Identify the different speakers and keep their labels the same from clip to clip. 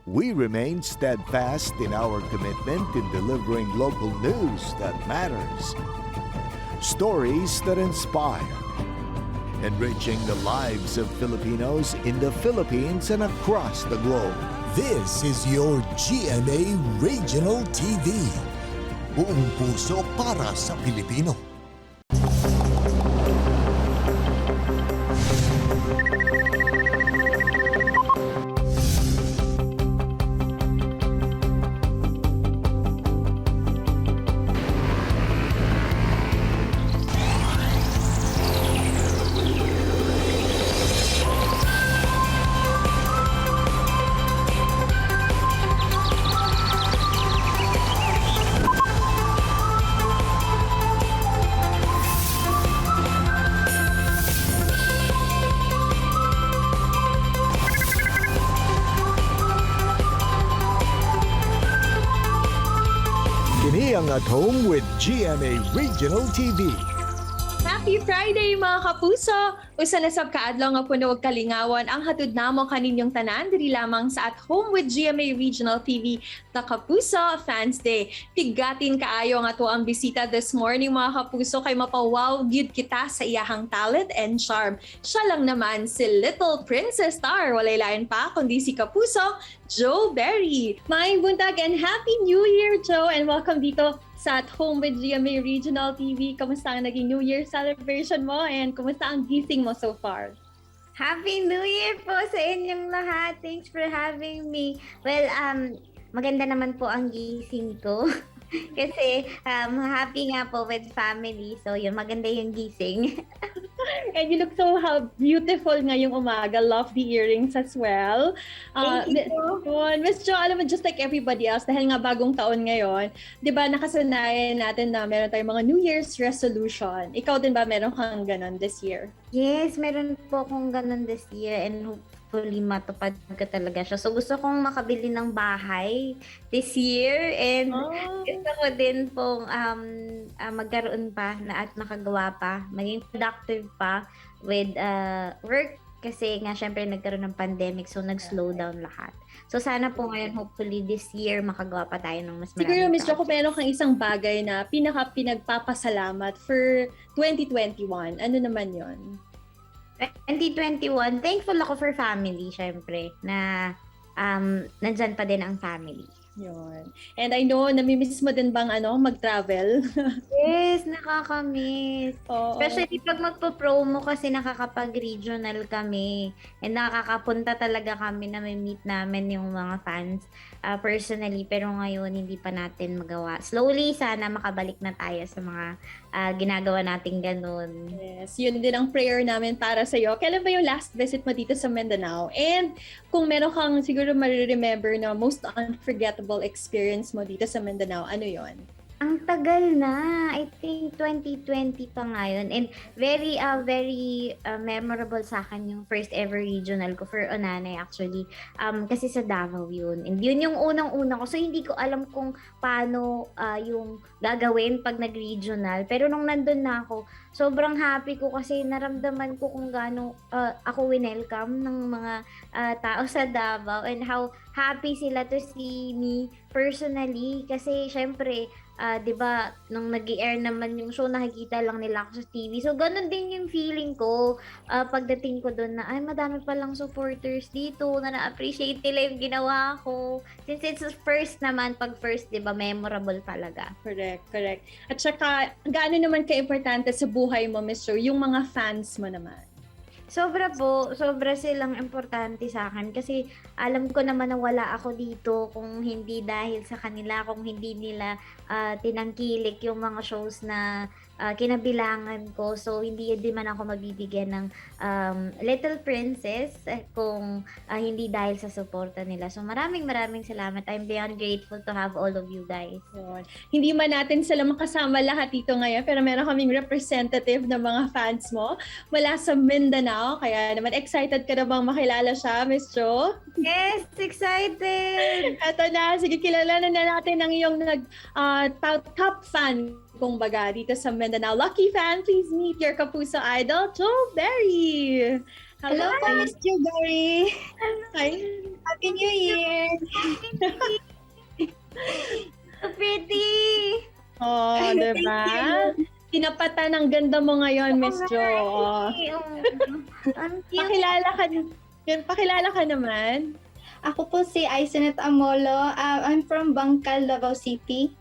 Speaker 1: we remain steadfast in our commitment in delivering local news that matters. Stories that inspire. Enriching the lives of Filipinos in the Philippines and across the globe.
Speaker 2: This is your GMA Regional TV. Buong puso para sa Pilipino.
Speaker 1: Kini ang At Home with GMA Regional TV.
Speaker 3: Happy Friday mga kapuso! Usa na sab kaadlaw nga puno og kalingawan ang hatod namo kaninyong tanan diri lamang sa At Home with GMA Regional TV the Kapuso Fans Day. Pigatin kaayo nga to ang bisita this morning mga kapuso kay mapawaw gyud kita sa iyahang talent and charm. Siya lang naman si Little Princess Star, walay lain pa kundi si Kapuso Joe Berry. Maayong buntag and Happy New Year, Joe, and welcome dito sa At Home with GMA Regional TV. Kamusta ang naging New Year celebration mo and kumusta ang gising mo so far?
Speaker 4: Happy New Year po sa inyong lahat. Thanks for having me. Well, maganda naman po ang gising ko. Kasi happy nga po with family. So, yun, maganda yung gising.
Speaker 3: And you look so beautiful ngayong umaga. Love the earrings as well.
Speaker 4: Thank you.
Speaker 3: Miss Jo, alam mo, just like everybody else, dahil nga bagong taon ngayon, di ba nakasanayan natin na meron tayong mga New Year's resolution. Ikaw din ba meron kang ganon this year?
Speaker 4: Yes, meron po akong ganun this year and hopefully matupad ko talaga siya. So, gusto kong makabili ng bahay this year and gusto ko din pong magkaroon pa na at makagawa pa, maging productive pa with work kasi nga syempre nagkaroon ng pandemic so nag-slow down lahat. So, sana po ngayon hopefully this year makagawa pa tayo ng mas maraming
Speaker 3: Siguro, Miss Jo, kung
Speaker 4: projects.
Speaker 3: meron kang isang bagay na pinagpapasalamat for 2021, ano naman yon?
Speaker 4: 2021, thankful ako for family, syempre, na nandyan pa din ang family.
Speaker 3: Yun. And I know, namimiss mo din bang mag-travel?
Speaker 4: Yes, nakakamiss.
Speaker 3: Oo.
Speaker 4: Especially pag magpo-promo kasi nakakapag-regional kami. And nakakapunta talaga kami na may meet namin yung mga fans personally. Pero ngayon, hindi pa natin magawa. Slowly, sana makabalik na tayo sa mga ginagawa nating ganun.
Speaker 3: Yes, yun din ang prayer namin para sa iyo. Kailan ba yung last visit mo dito sa Mindanao? And kung meron kang siguro ma-remember na most unforgettable experience mo dito sa Mindanao, ano yon?
Speaker 4: Ang tagal na. I think 2020 pa ngayon. And very memorable sa akin yung first ever regional ko for Onanay actually. Kasi sa Davao yun. And yun yung unang-una ko. So hindi ko alam kung paano yung gagawin pag nag-regional. Pero nung nandun na ako, sobrang happy ko kasi naramdaman ko kung gaano ako winelcome ng mga tao sa Davao and how happy sila to see me personally. Kasi syempre, 'di ba, nung nag-i-air naman yung show, nakikita lang nila ako sa TV. So, ganun din yung feeling ko pagdating ko doon na, ay, madami palang supporters dito na na-appreciate nila yung ginawa ko. Since it's first naman, pag first, 'di ba, memorable talaga.
Speaker 3: Correct. At saka, gaano naman ka-importante sa buhay mo, Miss Jo, yung mga fans mo naman?
Speaker 4: Sobra silang importante sa akin kasi alam ko naman na wala ako dito kung hindi dahil sa kanila, kung hindi nila tinangkilik yung mga shows na kinabilangan ko. So, hindi din man ako mabibigyan ng Little Princess kung hindi dahil sa suporta nila. So, maraming salamat. I'm beyond grateful to have all of you guys.
Speaker 3: Yun. Hindi man natin sila makasama lahat dito ngayon, pero meron kaming representative ng mga fans mo mula sa Mindanao. Kaya naman, excited ka na bang makilala siya, Miss Jo?
Speaker 4: Yes, excited!
Speaker 3: Eto na, sige, kilalanan na natin ang iyong top fan, kumbaga, dito sa Mindanao. Lucky fan, please meet your Kapuso idol, Joe Berry.
Speaker 4: Hello po, Miss Joe Berry.
Speaker 3: Hi.
Speaker 4: Happy New Year! So pretty!
Speaker 3: Oh, diba? Tinapatan ang ganda mo ngayon, Miss Jo. Oh.
Speaker 4: Ang cute.
Speaker 3: Pakilala ka naman.
Speaker 5: Ako po si Aisenet Amolo. I'm from Bangkal, Davao City.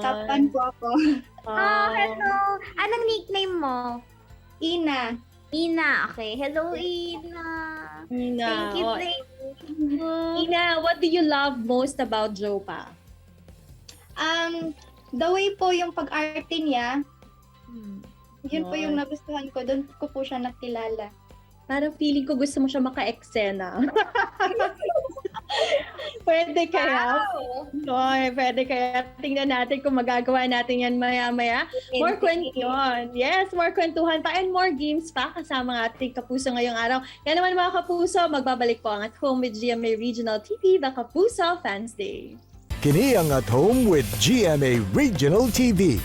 Speaker 5: Tapan po ako.
Speaker 4: Hello! Anong nickname mo?
Speaker 5: Ina.
Speaker 4: Ina. Okay. Hello, Ina.
Speaker 3: Ina.
Speaker 4: Thank you,
Speaker 3: Oh,
Speaker 4: thank you.
Speaker 3: Ina, what do you love most about Jopa?
Speaker 5: The way po yung pag-arte niya, yun po
Speaker 3: Wow.
Speaker 5: yung nagustuhan ko. Doon ko po siya nakilala.
Speaker 3: Parang feeling ko gusto mo siya maka-eksena. Pwede kaya? Oy, pwede kaya. Tingnan natin kung magagawa natin yan maya-maya. More kwentuhan. Yes, more kwentuhan pa and more games pa kasama ng ating Kapuso ngayong araw. Yan naman mga Kapuso, magbabalik po ang At Home with GMA Regional TV, the Kapuso Fans Day.
Speaker 1: Kini ang At Home with GMA Regional TV.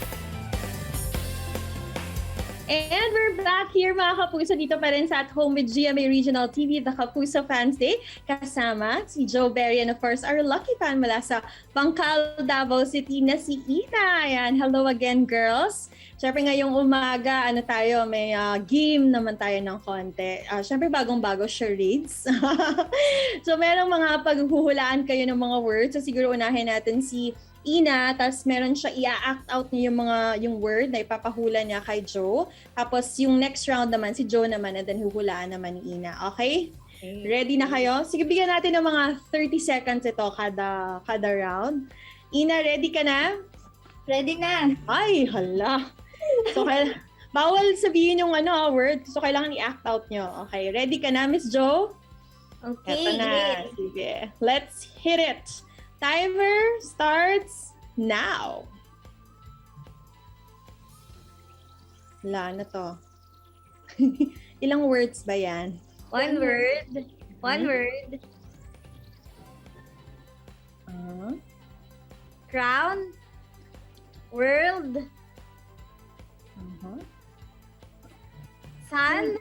Speaker 3: And we're back here mga Kapuso dito pa rin sa At Home with GMA Regional TV, the Kapuso Fans Day. Kasama si Joe Berry and of course our lucky fan mula sa Bangkal, Davao City na si Ina. Ayan, hello again girls. Siyempre ngayong umaga, may game naman tayo ng konti. Siyempre bagong-bago, charades. So merong mga paghuhulaan kayo ng mga words. So siguro unahin natin si Ina, tapos meron siya i-act out niya yung word na ipapahula niya kay Joe. Tapos yung next round naman, si Joe naman, and then huhulaan naman ni Ina. Okay? Ready na kayo? Sige, bigyan natin ng mga 30 seconds ito kada round. Ina, ready ka na?
Speaker 5: Ready na.
Speaker 3: Ay, hala. So, bawal sabihin yung word. So, kailangan i-act out nyo. Okay, ready ka na, Miss Joe?
Speaker 4: Okay,
Speaker 3: Eto na.
Speaker 4: great.
Speaker 3: Sige. Let's hit it. Timer starts now. Wala na to. Ilang words ba yan?
Speaker 4: One word. One word. Crown. World. Sun.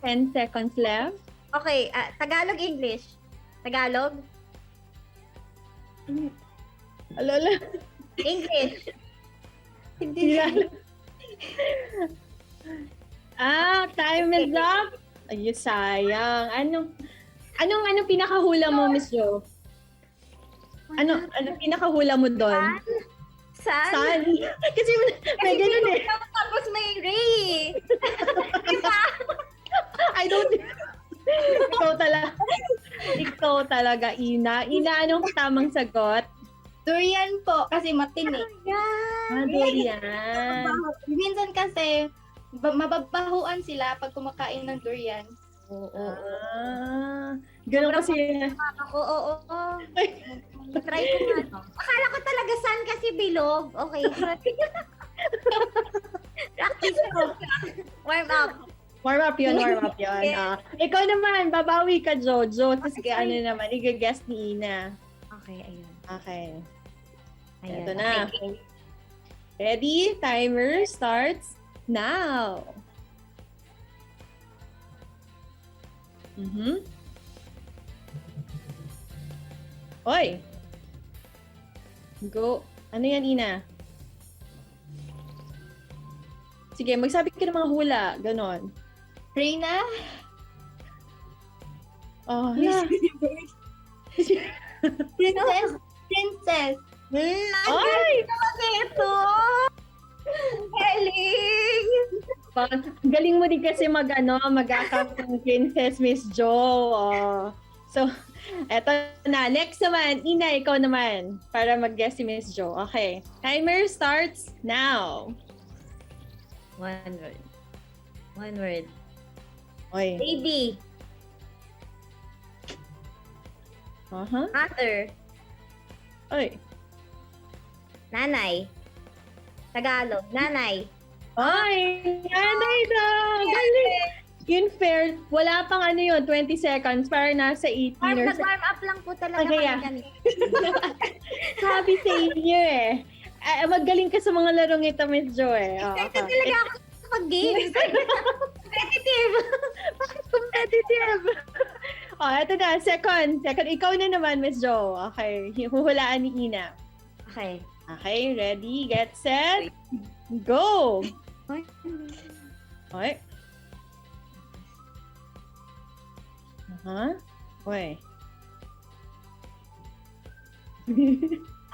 Speaker 3: 10 seconds left.
Speaker 4: Okay, Tagalog, English. Tagalog,
Speaker 3: Alala.
Speaker 4: English.
Speaker 3: Hindi na. Time is up. Ay, sayang. Anong pinakahula mo, Miss Jo? Ano pinakahula mo doon?
Speaker 4: Sun.
Speaker 3: Sun. Kasi may ganun eh.
Speaker 4: Tapos may ray.
Speaker 3: I don't... Ikaw talaga, Ina. Ina, anong tamang sagot?
Speaker 5: Durian po, kasi matinik.
Speaker 3: Durian.
Speaker 5: Minsan kasi, mababahuan sila pag kumakain ng durian.
Speaker 3: Oo. Ganun kasi.
Speaker 4: Oo. Try ko nga to. Akala ko talaga sun kasi bilog. Okay. Practice ko. Warm up.
Speaker 3: Warm up yun. Ikaw naman, babawi ka, Jojo. Tapos naman, i-guess ni Ina.
Speaker 4: Okay, ayun.
Speaker 3: Okay.
Speaker 4: Ayun.
Speaker 3: Ito na.
Speaker 4: Okay.
Speaker 3: Ready? Timer starts now. Oy! Go. Ano yan, Ina? Sige, magsabi ka ng mga hula. Ganon.
Speaker 5: Reyna?
Speaker 3: Oh,
Speaker 5: Princess.
Speaker 3: Ay!
Speaker 4: Kasi ito! Galing!
Speaker 3: Galing mo din kasi mag-account ng Princess Miss Jo. Oh. So, eto na. Next naman, Ina, ikaw naman. Para mag-guess si Miss Jo. Okay. Timer starts now.
Speaker 4: One word. One word.
Speaker 3: Oy.
Speaker 4: Baby. Mother.
Speaker 3: Oy.
Speaker 4: Nanay. Tagalog. Nanay.
Speaker 3: Oy! Nanay daw! Galing! Yun fair. Wala pang 20 seconds. Para nasa 18 or
Speaker 4: Nag-warm up lang po talaga
Speaker 3: Okay, yeah.
Speaker 4: kami.
Speaker 3: Sabi sa inyo eh. Magaling ka sa mga larong ito, Miss Jo eh.
Speaker 4: Excited talaga ako sa pag-game. Competitive.
Speaker 3: Bakit competitive? Ito na. Second. Ikaw na naman, Miss Jo. Okay. Huhulaan ni Ina.
Speaker 4: Okay.
Speaker 3: Okay. Ready, get set, go!
Speaker 4: Hoy.
Speaker 3: Okay. Uy.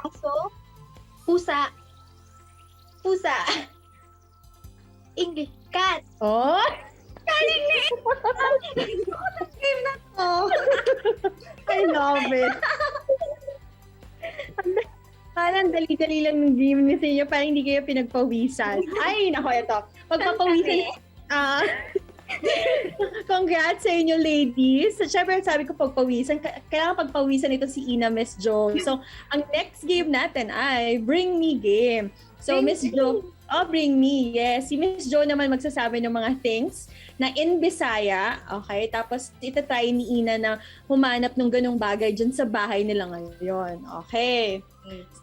Speaker 5: Aso. Pusa. Pusa. English. Cat.
Speaker 3: Oh!
Speaker 5: Game na to.
Speaker 3: I love it. Parang dali-dali lang ng game ni Sinyo, parang hindi kayo pinagpawisan. Ay, nako, ito. Pagpapawisan, congrats sa inyo, ladies. Siyempre, sabi ko pagpawisan, kailangan pagpawisan ito si Ina, Miss Jo. So, ang next game natin ay Bring Me Game. So, Miss Jo, Bring Me, yes. Si Miss Jo naman magsasabi ng mga things na in Bisaya, okay? Tapos, itatry ni Ina na humanap ng ganung bagay dyan sa bahay nila ngayon. Okay.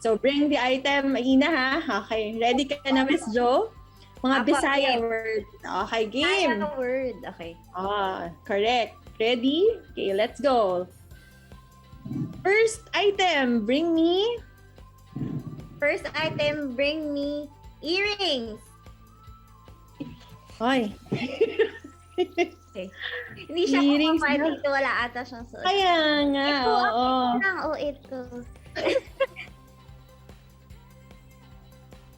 Speaker 3: So, bring the item, Ina, ha? Okay. Ready ka na, Miss Jo? Mga
Speaker 4: Apo,
Speaker 3: Bisaya
Speaker 4: game.
Speaker 3: word. Okay, game.
Speaker 4: Kaya word. Okay.
Speaker 3: Correct. Ready? Okay, let's go. First item, bring me.
Speaker 4: First item, bring me earrings.
Speaker 3: Ay.
Speaker 4: Okay. Hindi siya
Speaker 3: Earrings
Speaker 4: kumapay
Speaker 3: na.
Speaker 4: dito. Wala ata siyang suot.
Speaker 3: Kaya nga,
Speaker 4: Ito,
Speaker 3: oo.
Speaker 4: ito.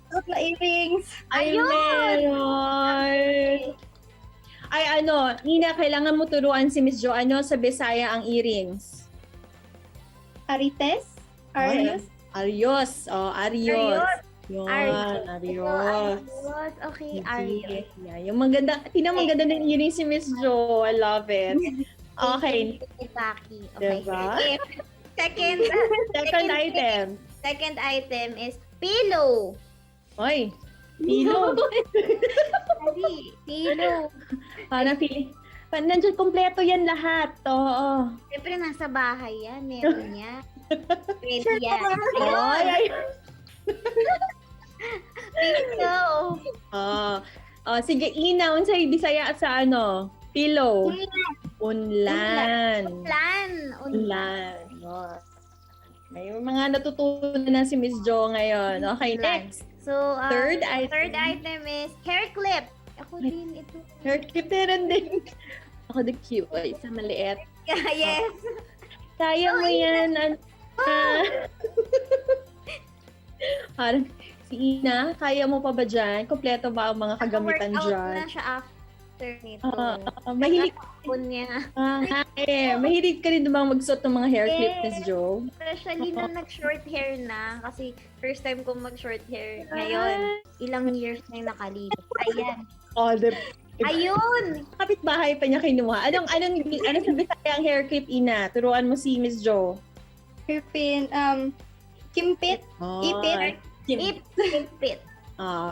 Speaker 5: Suot na earrings.
Speaker 3: Ay,
Speaker 4: Ayun!
Speaker 3: meron. Ay, Ina, kailangan mo turuan si Miss Jo, sa Bisaya ang earrings?
Speaker 5: Arites.
Speaker 3: Ay,
Speaker 5: Arius.
Speaker 3: Arios. Arios. Yun,
Speaker 4: Arios.
Speaker 3: Arios.
Speaker 4: Okay,
Speaker 3: Sige.
Speaker 4: Arios.
Speaker 3: Yeah, yung maganda, maganda ng earrings si Miss Jo. I love it. Okay.
Speaker 4: Baki. Okay.
Speaker 3: Diba?
Speaker 4: Second,
Speaker 3: Second item.
Speaker 4: item is pillow.
Speaker 3: Oy, pilo.
Speaker 4: Pillow.
Speaker 3: Nandiyan kompleto yan lahat. Oo.
Speaker 4: Siyempre, nasa bahay yan. Meron niya. Pwede yan.
Speaker 3: Ay.
Speaker 4: Pillow.
Speaker 3: Sige, Ina, unsay Bisaya sa pillow. Unlan.
Speaker 4: Unlan.
Speaker 3: May mga natutunan na si Miss Jo ngayon. Okay, next.
Speaker 4: So,
Speaker 3: Third
Speaker 4: third
Speaker 3: item.
Speaker 4: item is hair clip. Ako din ito.
Speaker 3: Hair clip meron din. Ako the cute. Ay, isa maliit.
Speaker 4: Yes.
Speaker 3: Kaya mo yan. Parang, si Ina, kaya mo pa ba dyan? Kompleto ba ang mga kagamitan
Speaker 4: Workout
Speaker 3: dyan?
Speaker 4: na siya after nito.
Speaker 3: Mahilig
Speaker 4: niya.
Speaker 3: mahilig ka rin bang magsuot ng mga hair clip, Miss Jo?
Speaker 4: Especially na nag-short hair na. Kasi first time kong mag-short hair ngayon. Ilang years na yung nakalipas. Ayan. Ayun!
Speaker 3: Kapit-bahay pa niya kinuha. Anong sa Bisaya ang hair clip, Ina? Turuan mo si Miss Jo.
Speaker 5: Kirpin. Kimpit. Ipit.
Speaker 4: Kimpit.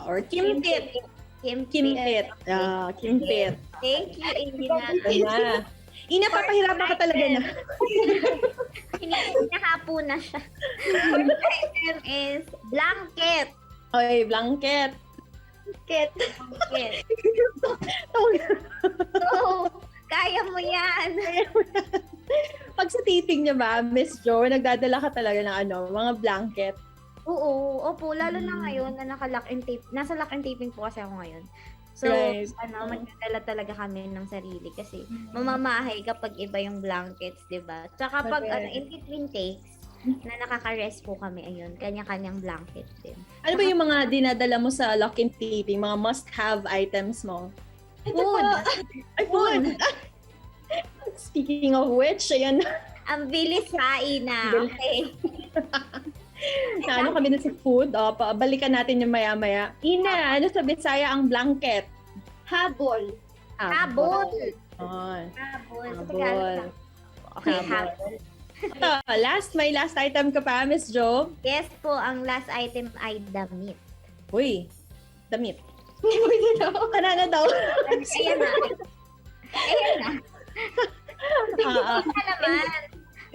Speaker 3: Or kimpit. Kimpit. Kimpit.
Speaker 4: Thank you, Ina.
Speaker 3: Ina, papahirapan ka talaga na.
Speaker 4: Hinahapo na siya. Fourth item is blanket.
Speaker 3: Oy, blanket.
Speaker 4: Blanket. So, kaya mo yan.
Speaker 3: Pag sa titing niya ba, Miss Jo, nagdadala ka talaga ng mga blanket?
Speaker 4: Opo, lalo na ngayon na naka-lock and tape. Nasa lock and taping po kasi ako ngayon. So,
Speaker 3: Right.
Speaker 4: magdadala talaga kami ng sarili kasi mamamahay kapag iba yung blankets, 'di ba? Tsaka pag
Speaker 3: Correct.
Speaker 4: in between takes na nakaka-rest po kami, ayun, kanya-kanyang blanket din.
Speaker 3: Ano ba yung mga dinadala mo sa lock and taping, mga must-have items mo?
Speaker 4: Food!
Speaker 3: Ay, food! Speaking of which, ayan,
Speaker 4: Ang bilis sa Ina. Okay.
Speaker 3: na kami na sa food. Balikan natin yung maya-maya. Ina, ano sa Bisaya ang blanket?
Speaker 5: Habol.
Speaker 4: Habol.
Speaker 3: Oh,
Speaker 4: Habol. Sa
Speaker 3: habol.
Speaker 4: Tagalog lang. Okay,
Speaker 3: Habol.
Speaker 4: habol.
Speaker 3: Ito, may last item ka pa, Miss Jo?
Speaker 4: Yes po, ang last item ay damit.
Speaker 3: Uy, damit. Kanana daw.
Speaker 4: Ayan na. Ayan na. Ina naman.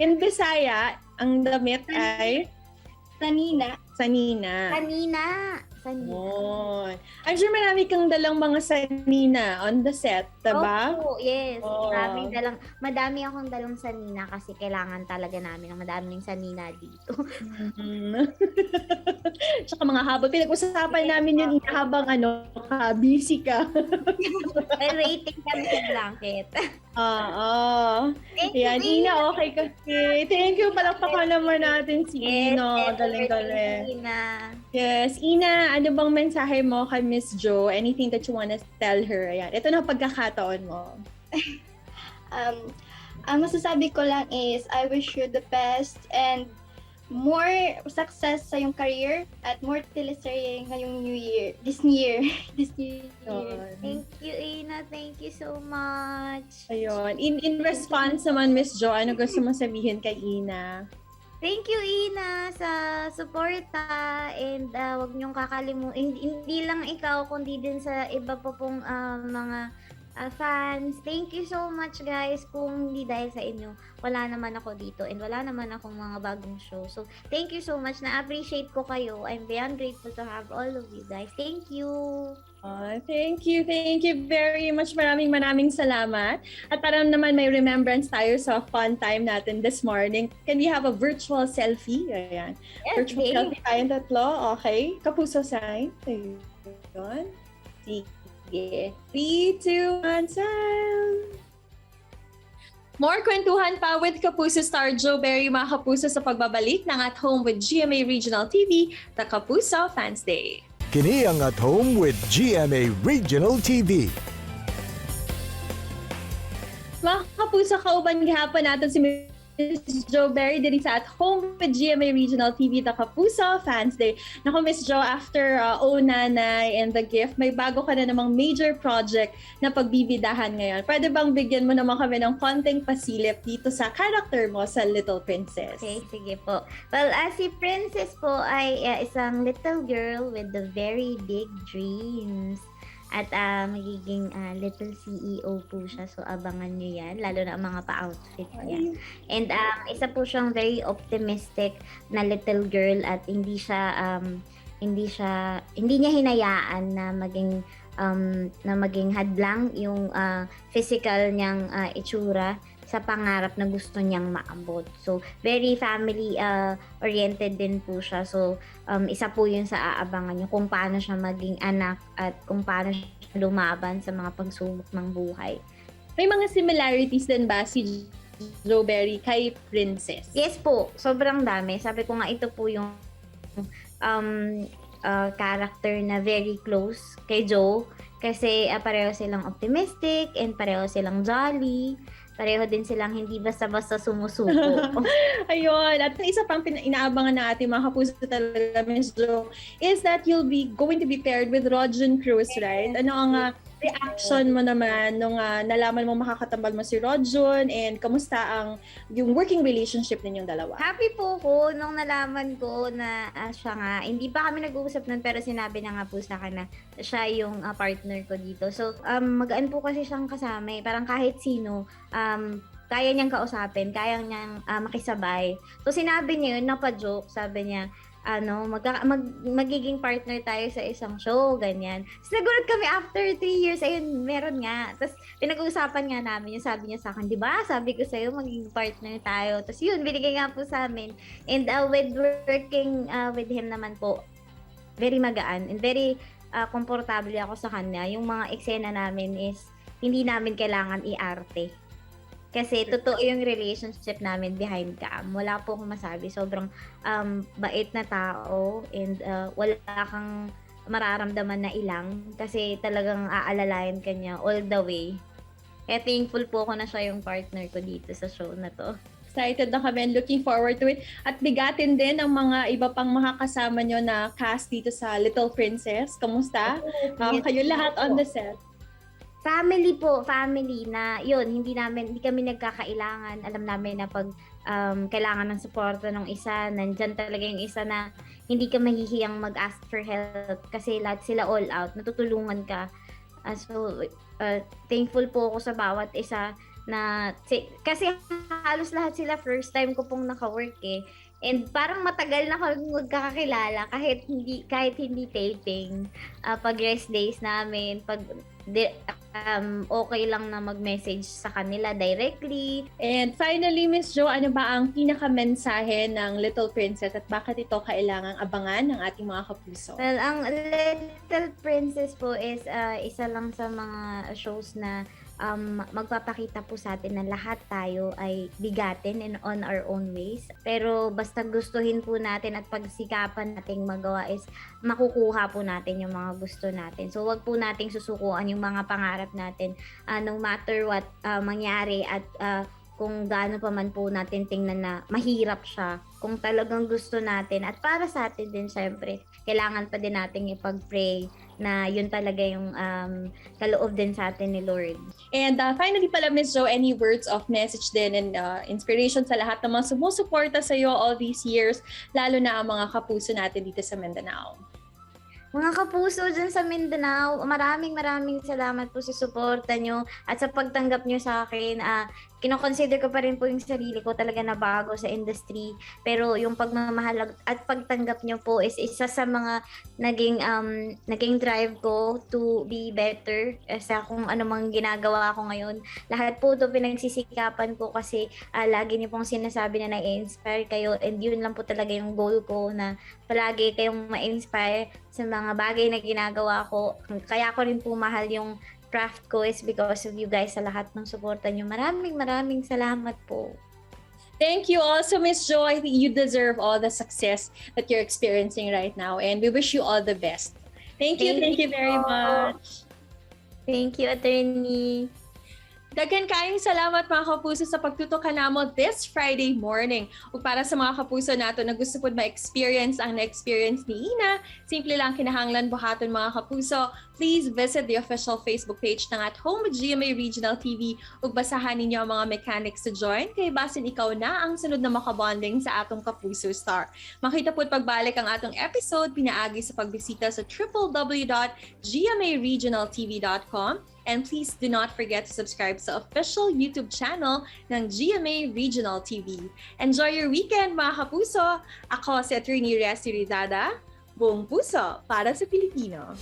Speaker 3: In Bisaya, ang damit ay
Speaker 5: Sanina.
Speaker 3: sanina.
Speaker 4: Kanina. Sanina.
Speaker 3: Yun. I'm sure marami kang dalang mga sanina on the set, diba?
Speaker 4: Oo, yes.
Speaker 3: Oo.
Speaker 4: Madami akong dalang sanina kasi kailangan talaga namin ng madaming sanina dito.
Speaker 3: Tsaka mga habang pinag-usapan namin yun habang busy ka.
Speaker 4: Well, waiting kami sa blanket.
Speaker 3: Oo.
Speaker 4: Thank you,
Speaker 3: Yan, Ina, okay ka. Thank you. Palakpakan naman natin si Ina. Galing-galing.
Speaker 4: Ina.
Speaker 3: Yes. Ina, ano bang mensahe mo kay Miss Jo? Anything that you wanna tell her? Ayan. Ito na pagkakataon mo.
Speaker 5: Ang masasabi ko lang is, I wish you the best and more success sa yung career at more teleserye ngayong New Year. This year.
Speaker 4: Thank you, Ina. Thank you so much.
Speaker 3: Ayun. In response naman, Miss Jo, ano gusto mo sabihin kay Ina?
Speaker 4: Thank you, Ina, sa suporta and wag niyong kakalimutan. Hindi lang ikaw, kundi din sa iba pa pong mga fans. Thank you so much, guys. Kung hindi dahil sa inyo, wala naman ako dito and wala naman akong mga bagong show. So, thank you so much. Na-appreciate ko kayo. I'm beyond grateful to have all of you guys. Thank you.
Speaker 3: Thank you very much. Maraming salamat. At para naman may remembrance tayo sa fun time natin this morning. Can we have a virtual selfie? Ayan.
Speaker 4: Yes,
Speaker 3: Virtual
Speaker 4: babe.
Speaker 3: selfie tayong tatlo. Okay. Kapuso sign. Ayun. Sige. 3, 2, 1, smile! More kwentuhan pa with Kapuso star Joe Berry, mga Kapuso, sa pagbabalik ng At Home with GMA Regional TV, the Kapuso Fans Day.
Speaker 1: Kini ang At Home with GMA Regional TV.
Speaker 3: Mga Kapuso, kauban gihapon natin si Miss Jo Berry diri sa At Home with GMA Regional TV, the Kapuso Fans Day. Naku, Miss Jo, after Oh Nanay and The Gift, may bago ka na namang major project na pagbibidahan ngayon. Pwede bang bigyan mo naman kami ng konting pasilip dito sa character mo sa Little Princess?
Speaker 4: Okay, sige po. Well, si Princess po ay isang little girl with the very big dreams. At magiging little CEO po siya. So, abangan nyo yan. Lalo na ang mga pa-outfit niya. And isa po siyang very optimistic na little girl at hindi niya hinayaan na maging hadlang yung physical niyang itsura sa pangarap na gusto niyang maabot. So, very family oriented din po siya. So, isa po yun sa aabangan niyo kung paano siya maging anak at kung paano siya lumaban sa mga pagsubok ng buhay.
Speaker 3: May mga similarities din ba si Joe Berry kay Princess?
Speaker 4: Yes po, sobrang dami. Sabi ko nga, ito po yung character na very close kay Joe. Kasi pareho silang optimistic and pareho silang jolly. Pareho din silang hindi basta-basta sumusuko.
Speaker 3: Ayun. At isa pang inaabangan ng ating mga Kapuso talaga, Ms. Jo, is that you'll be going to be paired with Rodjon Cruz, right? Ano ang reaction mo naman nung nalaman mo makakatambal mo si Rodjon, and kamusta yung working relationship ninyong dalawa?
Speaker 4: Happy po ko nung nalaman ko na siya nga. Hindi pa kami nag-uusap nun pero sinabi na nga po sa akin na siya yung partner ko dito. So, magaan po kasi siyang kasama. Parang kahit sino, kaya niyang kausapin, kaya niyang makisabay. So, sinabi niya yun, napa-joke, sabi niya, magiging partner tayo sa isang show, ganyan. So, nagulat kami after 3 years, ayun, meron nga. Tapos, pinag-uusapan nga namin, yung sabi niya sa akin, di ba? Sabi ko sa'yo, magiging partner tayo. Tapos, yun, binigay nga po sa amin. And with working with him naman po, very magaan and very komportable ako sa kanya. Yung mga eksena namin is, hindi namin kailangan i-arte. Kasi totoo yung relationship namin behind cam. Wala po akong masabi. Sobrang bait na tao and wala kang mararamdaman na ilang kasi talagang aalalayan ka niya all the way. Kaya thankful po ako na siya yung partner ko dito sa show na to.
Speaker 3: Excited na kami and looking forward to it. At bigatin din ang mga iba pang makakasama nyo na cast dito sa Little Princess. Kamusta? Kayo lahat on the set.
Speaker 4: Family po, family na yun, hindi kami nagkakailangan. Alam namin na pag kailangan ng suporta ng isa, nandyan talaga yung isa na hindi ka mahihiyang mag-ask for help kasi lahat sila all out, natutulungan ka. So, thankful po ako sa bawat isa kasi halos lahat sila first time ko pong naka-work eh. And parang matagal na kami magkakakilala kahit hindi taping. Pag rest days namin, okay lang na mag-message sa kanila directly.
Speaker 3: And finally, Miss Jo, ano ba ang pinaka-mensahe ng Little Princess at bakit ito kailangang abangan ng ating mga kapuso?
Speaker 4: Well, ang Little Princess po is isa lang sa mga shows na magpapakita po sa atin na lahat tayo ay bigatin and on our own ways. Pero basta gustuhin po natin at pagsikapan nating magawa is makukuha po natin yung mga gusto natin. So wag po nating susukuan yung mga pangarap natin no matter what mangyari at kung gaano pa man po natin tingnan na mahirap siya. Kung talagang gusto natin at para sa atin din syempre, kailangan pa din nating ipag-pray na yun talaga yung kaloob din sa atin ni Lord.
Speaker 3: And finally pala, Miss Jo, any words of message din and inspiration sa lahat ng mga sumusuporta sa iyo all these years, lalo na ang mga kapuso natin dito sa Mindanao?
Speaker 4: Mga kapuso dyan sa Mindanao, maraming salamat po sa suporta nyo at sa pagtanggap nyo sa akin. Kinoconsider ko pa rin po yung sarili ko talaga na bago sa industry. Pero yung pagmamahal at pagtanggap nyo po is isa sa mga naging drive ko to be better sa kung ano mang ginagawa ko ngayon. Lahat po ito pinagsisikapan ko kasi lagi niyo pong sinasabi na nai-inspire kayo and yun lang po talaga yung goal ko na palagi kayong ma-inspire sa mga bagay na ginagawa ko. Kaya ko rin po mahal yung craft ko is because of you guys sa lahat ng suporta nyo. Maraming salamat po.
Speaker 3: Thank you also, Miss Jo. I think you deserve all the success that you're experiencing right now and we wish you all the best. Thank you very much.
Speaker 4: Thank you, Attorney.
Speaker 3: Daghan kayong salamat mga kapuso sa pagtutok kanamo this Friday morning. Ug para sa mga kapuso nato na gusto pod ma-experience ang na-experience ni Ina, simple lang kinahanglan buhaton mga kapuso. Please visit the official Facebook page ng At Home with GMA Regional TV ug basahan ninyo ang mga mechanics to join kay basin ikaw na ang sunod na makabonding sa atong Kapuso Star. Makita pod pagbalik ang atong episode pinaagi sa pagbisita sa www.gmaregionaltv.com. And please do not forget to subscribe sa official YouTube channel ng GMA Regional TV. Enjoy your weekend mga kapuso! Ako si Attorney Resty Rizada, buong puso para sa Pilipino.